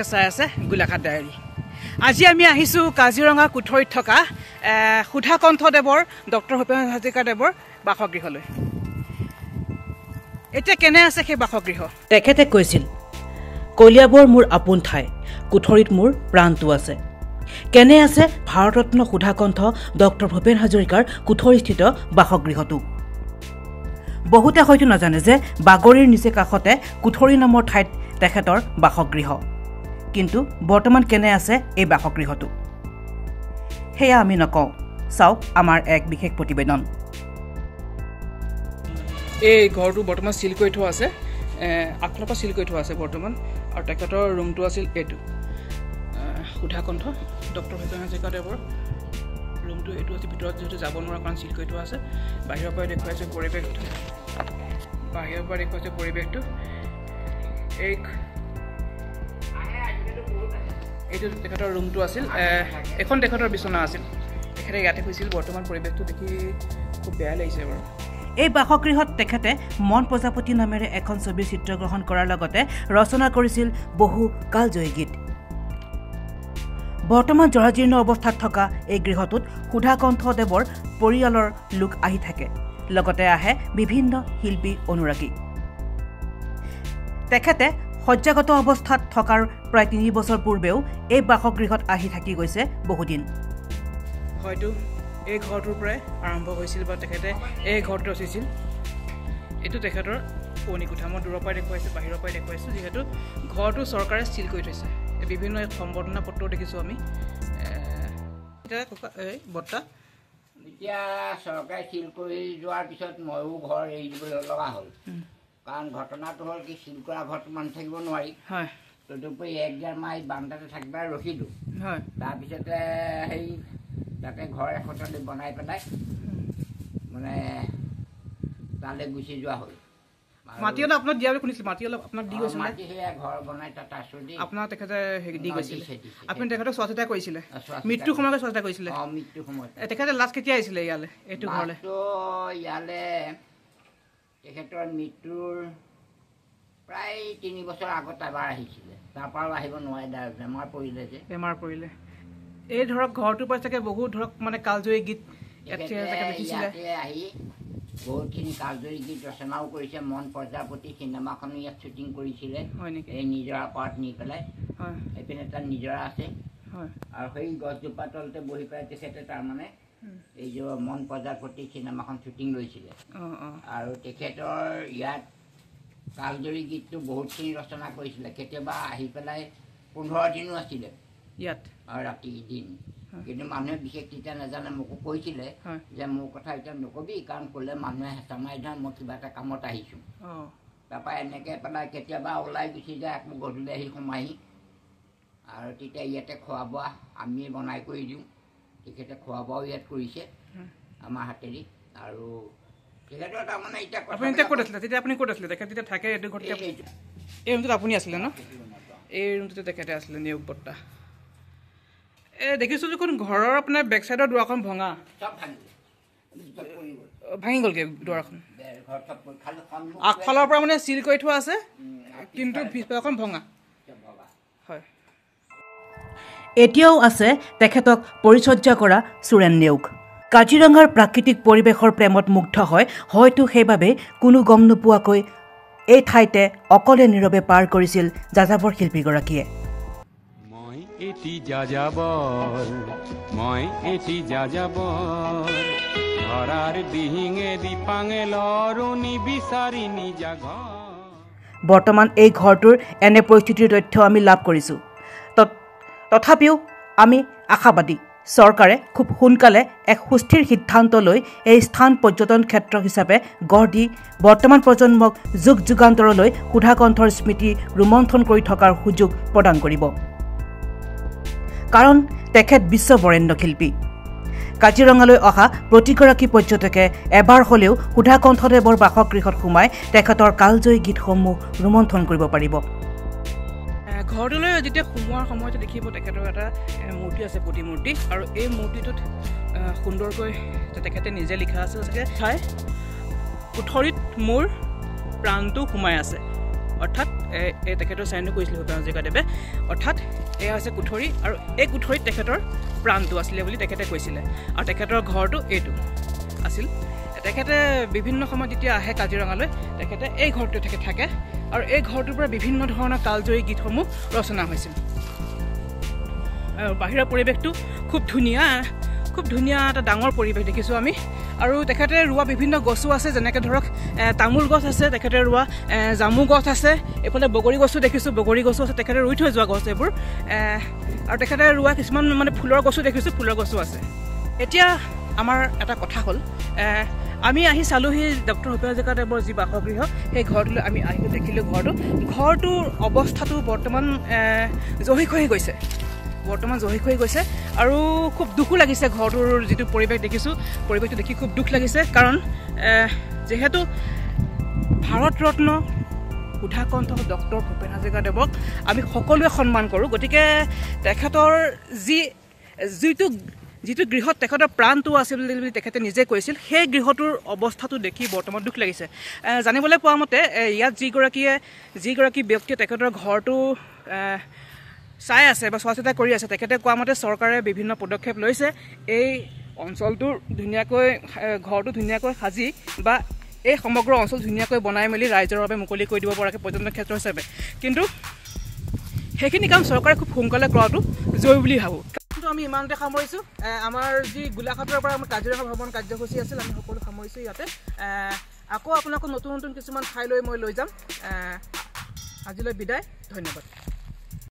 চাই আছে গোলাঘাট ডায়েৰী। আজি আমি আহিছো কাজিৰঙা কুঠৰীত থকা সুধাকণ্ঠদেৱৰ ডক্টৰ ভূপেন হাজৰিকাদেৱৰ বাসগৃহলৈ। এতিয়া কেনে আছে সেই বাসগৃহ? তেখেতে কৈছিল, কলিয়াবৰ মোৰ আপোন ঠাই, কুঠৰীত মোৰ প্ৰাণটো আছে। কেনে আছে ভাৰতৰত্ন সুধাকণ্ঠ ডক্টৰ ভূপেন হাজৰিকাৰ কুঠৰীস্থিত বাসগৃহটো? বহুতে হয়তো নাজানে যে বাগৰিৰ নিচে কাষতে কুঠৰী নামৰ ঠাইত তেখেতৰ বাসগৃহ। কিন্তু বৰ্তমান কেনে আছে এই বাসগৃহটো সেয়া আমি নকওঁ, চাওক আমাৰ এক বিশেষ প্ৰতিবেদন। এই ঘৰটো বৰ্তমান চিল কৰি থোৱা আছে, আগফালৰ পৰা চিল কৰি থোৱা আছে বৰ্তমান। আৰু তেখেতৰ ৰুমটো আছিল এইটো, সুধাকণ্ঠ ডক্টৰ ভূপেন হাজৰিকাদেৱৰ ৰুমটো এইটো আছে। ভিতৰত যিহেতু যাব নোৱাৰা কাৰণ চিল কৰি থোৱা আছে। বাহিৰৰ পৰা দেখুৱাইছে পৰিৱেশটো, এইটো তেখেতৰ ৰুমটো আছিল। এখন তেখেতৰ বিচনা আছিল, তেখেতে ইয়াতে শুইছিল। বৰ্তমান পৰিৱেশটো দেখি খুব বেয়া লাগিছে বাৰু। এই বাসগৃহত তেখেতে মন প্ৰজাপতি নামেৰে এখন ছবিৰ চিত্ৰগ্ৰহণ কৰাৰ লগতে ৰচনা কৰিছিল বহু কালজয়ী গীত। বৰ্তমান জৰাজীৰ্ণ অৱস্থাত থকা এই গৃহটোত সুধাকণ্ঠদেৱৰ পৰিয়ালৰ লোক আহি থাকে, লগতে আহে বিভিন্ন শিল্পী অনুৰাগী। তেখেতে শয্যাগত অৱস্থাত থকাৰ প্ৰায় ৩ বছৰ পূৰ্বেও এই বাসগৃহত আহি থাকি গৈছে বহুদিন। হয়তো এই ঘৰটোৰ পৰাই আৰম্ভ হৈছিল বা তেখেতে এই ঘৰটো ৰচিছিল। এইটো তেখেতৰ পুৰণি কোঠা। মই দূৰৰ পৰাই দেখুৱাইছোঁ, বাহিৰৰ পৰাই দেখুৱাইছোঁ, যিহেতু ঘৰটো চৰকাৰে চিল কৰি থৈছে। বিভিন্ন সম্বৰ্ধনা পত্ৰ দেখিছোঁ আমি। বৰ্তা এতিয়া চৰকাৰে চিল কৰি যোৱাৰ পিছত ময়ো ঘৰ এৰি দিবলৈ লগা হ'ল। কাৰণ ঘটনাটো হ'ল কি, চিল কৰা ঘৰটো মানুহ থাকিব নোৱাৰি। হয়, তদুপৰি 1-1.5 মাহ বান্দাতে থাকি পেলাই ৰখিলোঁ। হয়, তাৰপিছতে সেই তাতে ঘৰ এখন বনাই পেলাই মানে তালৈ গুচি যোৱা হ'ল। মাটি অলপ আপোনাক দিয়া বুলি শুনিছিলোঁ। মাটি অলপ আপোনাক দি গৈছিলে? মাটি সেয়া ঘৰ বনাই তাত আছোঁ দি আপোনাক তেখেতে দি গৈছিলে? আপুনি তেখেতক চোৱা চিতা কৰিছিলে? মৃত্যুৰ সময়তে চোৱা চিতা কৰিছিলে? মৃত্যুৰ সময়ত। তেখেতে লাষ্ট কেতিয়া আহিছিলে ইয়ালৈ, এইটো ঘৰলৈ? ইয়ালৈ তেখেতৰ মৃত্যুৰ প্ৰায় 3 বছৰ আগত এবাৰ আহিছিলে। তাৰপৰা আহিব নোৱাৰে, বেমাৰ পৰিলে যে। বেমাৰ পৰিলে। এই ধৰক ঘৰটোৰ পৰা চাগে বহুত ধৰক মানে কালজয়ী গীত আহি বহুতখিনি কালজয়ী গীত ৰচনাও কৰিছে। মন প্ৰজাপতি চিনেমাখনো ইয়াত শ্বুটিং কৰিছিলে। হয় নেকি? এই নিজৰা পাৰত নি পেলাই। হয়, এইপিনে তাত নিজৰা আছে। হয়, আৰু সেই গছজোপা তলতে বহি পেলাই তেখেতে তাৰমানে এই যে মন প্ৰজাপতি চিনেমাখন শ্বুটিং লৈছিলে। আৰু তেখেতৰ ইয়াত কালজয়ী গীতটো বহুতখিনি ৰচনা কৰিছিলে। কেতিয়াবা আহি পেলাই 15 দিনো আছিলে ইয়াত, ৰাতি দিন। কিন্তু মানুহে বিশেষ তেতিয়া নাজানে। মোকো কৈছিলে যে মোৰ কথা এতিয়া নকবি, কাৰণ ক'লে মানুহে হেঁচা মাৰি ধৰে, মই কিবা এটা কামত আহিছোঁ। তাৰপৰা এনেকৈ পেলাই কেতিয়াবা ওলাই গুচি যায়, আকৌ গধূলি আহি সোমাহি। আৰু তেতিয়া ইয়াতে খোৱা বোৱা আমি বনাই কৰি দিওঁ। তেখেতে খোৱা বোৱাও ইয়াত কৰিছে আমাৰ হাতেদি। আৰু তেখেতৰ তাৰমানে এতিয়া আপুনি এতিয়া ক'ত আছিলে তেতিয়া? আপুনি ক'ত আছিলে? তেখেত তেতিয়া থাকে এইটো ঘৰত? এই ৰুমটোত আপুনি আছিলে ন? এই ৰুমটোতে তেখেতে আছিলে, নিয়োগ বৰ্তা। দেখিছোঁ দেখোন ঘৰৰ আপোনাৰ বেক চাইডৰ দুৱাৰখন ভঙা, ভাঙি গ'লগৈ দুৱাৰখন। আগফালৰ পৰা মানে চিল কৰি থোৱা আছে, কিন্তু পিছফালখন ভঙা। হয়, এতিয়াও আছে তেখেতক পৰিচৰ্যা কৰা চোৰেণ নেওগ। কাজিৰঙাৰ প্ৰাকৃতিক পৰিৱেশৰ প্ৰেমত মুগ্ধ হয় হয়তো সেইবাবে কোনো গম নোপোৱাকৈ এই ঠাইতে অকলে নীৰৱে পাৰ কৰিছিল যাযাবৰ শিল্পীগৰাকীয়ে। বৰ্তমান এই ঘৰটোৰ এনে পৰিস্থিতিৰ তথ্য আমি লাভ কৰিছোঁ। তথাপিও আমি আশাবাদী, চৰকাৰে খুব সোনকালে এক সুস্থিৰ সিদ্ধান্ত লৈ এই স্থান পৰ্যটন ক্ষেত্ৰ হিচাপে গঢ় দি বৰ্তমান প্ৰজন্মক যুগ যুগান্তৰলৈ সুধাকণ্ঠৰ স্মৃতি ৰোমন্থন কৰি থকাৰ সুযোগ প্ৰদান কৰিব। কাৰণ তেখেত বিশ্ববৰেণ্য শিল্পী। কাজিৰঙালৈ অহা প্ৰতিগৰাকী পৰ্যটকে এবাৰ হ'লেও সুধাকণ্ঠদেৱৰ বাসগৃহত সোমাই তেখেতৰ কালজয়ী গীতসমূহ ৰোমন্থন কৰিব পাৰিব। ঘৰটোলৈ যেতিয়া সোমোৱাৰ সময়তে দেখিব তেখেতৰ এটা মূৰ্তি আছে, প্ৰতিমূৰ্তি। আৰু এই মূৰ্তিটোত সুন্দৰকৈ তেখেতে নিজে লিখা আছে চাগে, ঠাই কুঠৰীত মোৰ প্ৰাণটো সোমাই আছে। অৰ্থাৎ এই তেখেতৰ চাইনো কৰিছিল ভূপেন হাজৰিকাদেৱে অৰ্থাৎ এয়া হৈছে কুঠৰি আৰু এই কুঠৰিত তেখেতৰ প্ৰাণটো আছিলে বুলি তেখেতে কৈছিলে আৰু তেখেতৰ ঘৰটো এইটো আছিল তেখেতে বিভিন্ন সময়ত যেতিয়া আহে কাজিৰঙালৈ তেখেতে এই ঘৰটো তেখেত থাকে আৰু এই ঘৰটোৰ পৰা বিভিন্ন ধৰণৰ কালজয়ী গীতসমূহ ৰচনা হৈছিল আৰু বাহিৰৰ পৰিৱেশটো খুব ধুনীয়া এটা ডাঙৰ পৰিৱেশ দেখিছোঁ আমি আৰু তেখেতে ৰোৱা বিভিন্ন গছো আছে যেনেকৈ ধৰক তামোল গছ আছে তেখেতে ৰোৱা জামু গছ আছে এইফালে বগৰী গছো দেখিছোঁ বগৰী গছো আছে তেখেতে ৰুই থৈ যোৱা গছ এইবোৰ আৰু তেখেতে ৰোৱা কিছুমান মানে ফুলৰ গছো দেখিছোঁ ফুলৰ গছো আছে এতিয়া আমাৰ এটা কথা হ'ল আমি আহি চালোহি ডক্টৰ ভূপেন হাজৰিকাদেৱৰ যি বাসগৃহ সেই ঘৰটোলৈ আমি আহি দেখিলোঁ ঘৰটোৰ অৱস্থাটো বৰ্তমান জহিক হৈ গৈছে আৰু খুব দুখো লাগিছে ঘৰটোৰ যিটো পৰিৱেশ দেখিছোঁ পৰিৱেশটো দেখি খুব দুখ লাগিছে কাৰণ যিহেতু ভাৰত ৰত্ন সুধাকণ্ঠ ডক্টৰ ভূপেন হাজৰিকাদেৱক আমি সকলোৱে সন্মান কৰোঁ গতিকে তেখেতৰ যিটো গৃহত তেখেতৰ প্ৰাণটো আছিল বুলি তেখেতে নিজে কৈছিল সেই গৃহটোৰ অৱস্থাটো দেখি বৰ্তমান দুখ লাগিছে জানিবলৈ পোৱা মতে ইয়াত যিগৰাকী ব্যক্তিয়ে তেখেতৰ ঘৰটো চাই আছে বা চোৱা চিতা কৰি আছে তেখেতে কোৱা মতে চৰকাৰে বিভিন্ন পদক্ষেপ লৈছে এই অঞ্চলটোৰ ঘৰটো ধুনীয়াকৈ সাজি বা এই সমগ্ৰ অঞ্চল ধুনীয়াকৈ বনাই মেলি ৰাইজৰ বাবে মুকলি কৰি দিব পৰাকৈ পৰ্যটন ক্ষেত্ৰ হিচাপে কিন্তু সেইখিনি কাম চৰকাৰে খুব সোনকালে কৰাটো জৰুৰী বুলি ভাবোঁ কিন্তু আমি ইমানতে সামৰিছোঁ আমাৰ যি গোলাঘাটৰ পৰা আমাৰ কাজিৰঙা ভ্ৰমণ কাৰ্যসূচী আছিল আমি সকলো সামৰিছোঁ ইয়াতে আকৌ আপোনালোকক নতুন কিছুমান ঠাইলৈ মই লৈ যাম আজিলৈ বিদায় ধন্যবাদ